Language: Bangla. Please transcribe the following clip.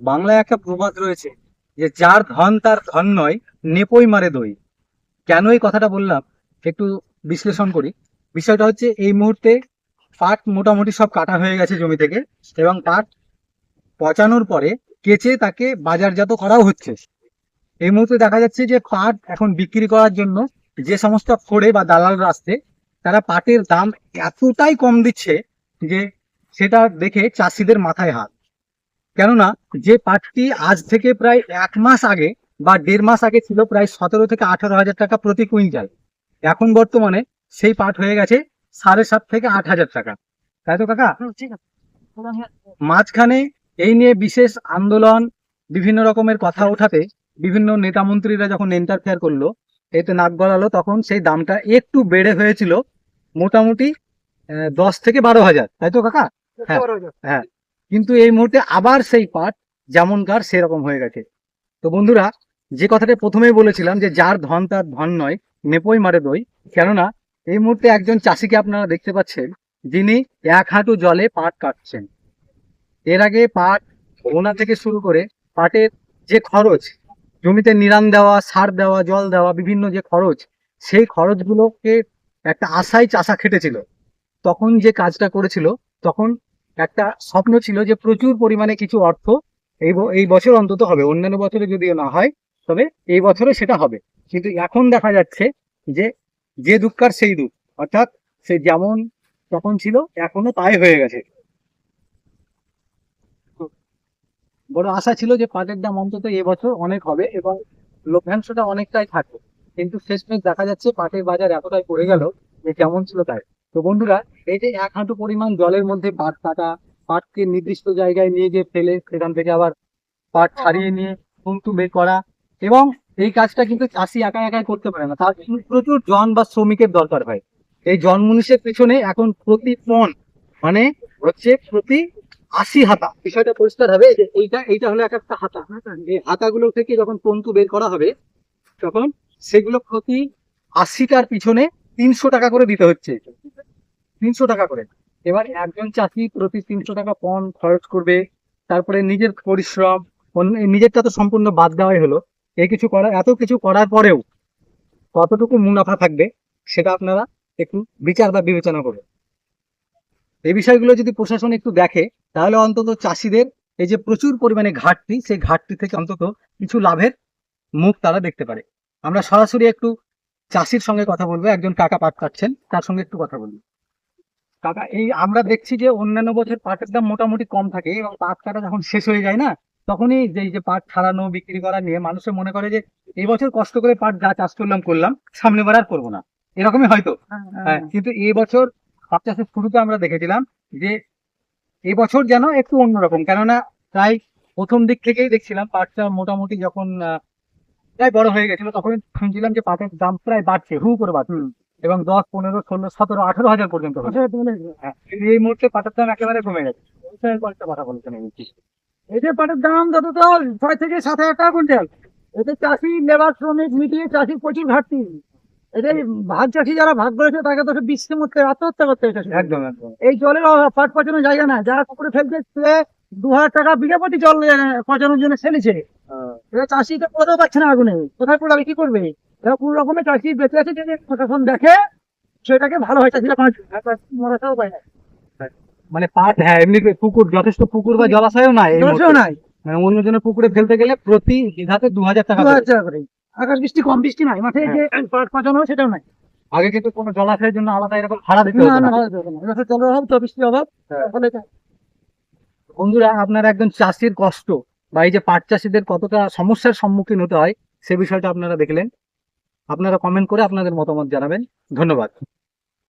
বাংলায় একটা প্রবাদ রয়েছে যে যার ধন তার ধন নয়, নেপই মারে দই। কেন এই কথাটা বললাম একটু বিশ্লেষণ করি। বিষয়টা হচ্ছে এই মুহূর্তে পাট মোটামুটি সব কাটা হয়ে গেছে জমি থেকে, এবং পাট পচানোর পরে কেচে তাকে বাজারজাত করাও হচ্ছে। এই মুহূর্তে দেখা যাচ্ছে যে পাট এখন বিক্রি করার জন্য যে সমস্ত ফড়ে বা দালালরা আসছে, তারা পাটের দাম এতটাই কম দিচ্ছে যে সেটা দেখে চাষিদের মাথায় হাত। কেননা যে পাটটি আজ থেকে প্রায় 1 মাস আগে বা 1.5 মাস আগে ছিল প্রায় 17 থেকে 18 হাজার টাকা প্রতি কুইন্টাল, এখন বর্তমানে সেই পাট হয়ে গেছে 7.5 থেকে 8 হাজার টাকা। তাই তো কাকা? মাঝখানে এই নিয়ে বিশেষ আন্দোলন, বিভিন্ন রকমের কথা ওঠাতে বিভিন্ন নেতা মন্ত্রীরা যখন ইন্টারফেয়ার করলো, এতে নাক গলালো, তখন সেই দামটা একটু বেড়ে হয়েছিল মোটামুটি 10 থেকে 12 হাজার। তাই তো কাকা? হ্যাঁ, হ্যাঁ। কিন্তু এই মুহূর্তে আবার সেই পাট যেমনকার সেরকম হয়ে গেছে। তো বন্ধুরা, যে কথাটা প্রথমেই বলেছিলাম যে যার ধন তার ধন নয়, নেপই মারে দই। কেননা এই মুহূর্তে একজন চাষিকে আপনারা দেখতে পাচ্ছেন, যিনি 1 হাঁটু জলে পাট কাটছেন। এর আগে পাট বোনা থেকে শুরু করে পাটের যে খরচ, জমিতে নিড়ান দেওয়া, সার দেওয়া, জল দেওয়া, বিভিন্ন যে খরচ, সেই খরচগুলোকে একটা আশায় চাষা খেটেছিল। তখন যে কাজটা করেছিল, তখন একটা স্বপ্ন ছিল যে প্রচুর পরিমাণে কিছু অর্থ এই বছর অন্তত হবে, অন্যান্য বছরে যদিও না হয়, তবে এই বছরে সেটা হবে। কিন্তু এখন দেখা যাচ্ছে যে যে দুঃখার সেই দুঃখ, অর্থাৎ সে যেমন তখন ছিল এখনো তাই হয়ে গেছে। বড় আশা ছিল যে পাটের দাম অন্তত এবছর অনেক হবে এবং লভ্যাংশটা অনেকটাই থাকবে, কিন্তু শেষমেশ দেখা যাচ্ছে পাটের বাজার এতটাই পড়ে গেল যে কেমন ছিল তাই। তো বন্ধুরা, এই যে 1 হাঁটু পরিমাণ জলের মধ্যে পাট কাটা, পাটকে নির্দিষ্ট জায়গায় নিয়ে গিয়ে ফেলে সেখান থেকে আবার পাট ছাড়িয়ে নিয়ে তন্তু বের করা, এবং এই কাজটা কিন্তু চাষি একা একাই করতে পারে না, তার কিন্তু প্রচুর জন বা শ্রমিকের দরকার হয়। এই জন মুনিশের পেছনে এখন প্রতি টন মানে হচ্ছে প্রতি 80 হাতা। বিষয়টা পরিষ্কার হবে যে এইটা হলো এক একটা হাতা। এই হাতাগুলো থেকে যখন তন্তু বের করা হবে, তখন সেগুলো প্রতি 80টার পিছনে 300 টাকা করে দিতে হচ্ছে। 300 টাকা করে। এবার একজন চাষি প্রতি 300 টাকা পণ খরচ করবে, তারপরে নিজের পরিশ্রম, নিজেরটা তো সম্পূর্ণ বাদ দেওয়াই হলো। এত কিছু করার পরেও কতটুকু মুনাফা থাকবে সেটা আপনারা একটু বিচার বা বিবেচনা করবেন। এই বিষয়গুলো যদি প্রশাসন একটু দেখে, তাহলে অন্তত চাষিদের এই যে প্রচুর পরিমাণে ঘাটতি, সেই ঘাটতি থেকে অন্তত কিছু লাভের মুখ তারা দেখতে পারে। আমরা সরাসরি একটু চাষির সঙ্গে কথা বলবো, একজন কাকা পাট কাটছেন, তার সঙ্গে একটু কথা বলবো। কাকা, এই আমরা দেখছি যে অন্যান্য বছর পাটের দাম মোটামুটি কম থাকে, এবং পাট কাটা যখন শেষ হয়ে যায় না, তখনই যে পাট ছাড়ানো বিক্রি করা নিয়ে মানুষের মনে করে যে এই বছর কষ্ট করে পাট যা চাষ করলাম, সামনে বার আর করবো না, এরকমই হয়তো। হ্যাঁ, কিন্তু এই বছর পাট চাষের শুরুতে আমরা দেখেছিলাম যে এবছর যেন একটু অন্যরকম। কেননা প্রায় প্রথম দিক থেকেই দেখছিলাম পাটটা মোটামুটি যখন প্রায় বড় হয়ে গেছিল, তখন শুনছিলাম যে পাটের দাম প্রায় বাড়ছে, হু করে বাড়ছে, এবং 10, 15, 16, 17, 18 হাজার পর্যন্ত হচ্ছে। হ্যাঁ, কিন্তু এই মুহূর্তে পাটের দাম একেবারে কমে গেছে। ওই সময় কয়েকটা কথা বলছেন এই বিষয়ে। এই যে পাটের দাম যত 6 থেকে 7 হাজার টাকা কুইন্টাল, এতে চাষি লেবার শ্রমিক মিটিয়ে চাষির প্রচুর ঘাটতি। এতে ভাগ চাষি যারা ভাগ করেছে তাকে তো বৃষ্টি মরতে আত্মহত্যা করতে হয়েছে। একদম একদম। এই জলের অভাব, পাট পচানোর জায়গা না, যারা পুকুরে ফেলতে সে 2,000 টাকা বিঘা প্রতি জল পচানোর জন্য ফেলেছে। এবার চাষি তো পড়তেও পারছে না আগুনে, কোথায় পড়াবে, কি করবে? এবার কোন রকমের চাষি বেঁচে আছে, যদি প্রশাসন দেখে সেটাকে ভালো হয়, চাষিরা মরাটাও পায় না। মানে পাট, হ্যাঁ, এমনি পুকুর, যথেষ্ট পুকুর বা জলাশয়ও নাই এই জলাশয় মুহূর্তে। নাই, মানে অন্যজনের পুকুরে ফেলতে গেলে প্রতি বিঘাতে 2,000 টাকা 2,000 টাকা করে। আকাশ বৃষ্টি, কম বৃষ্টি নাই, মাঠে যে পাট পচানো হয় সেটাও নাই। আগে কিন্তু কোনো জলাশয়ের জন্য আলাদা এরকম ভাড়া দিতে না হতো না, না। ভালো হবে না, এবছর জলের অভাব তো, বৃষ্টির অভাব। হ্যাঁ। ফলে বন্ধুরা, আপনারা একজন চাষির কষ্ট বা এই যে পাট চাষিদের কতটা সমস্যার সম্মুখীন হতে হয় সে বিষয়টা আপনারা দেখলেন। আপনারা কমেন্ট করে আপনাদের মতামত জানাবেন। ধন্যবাদ।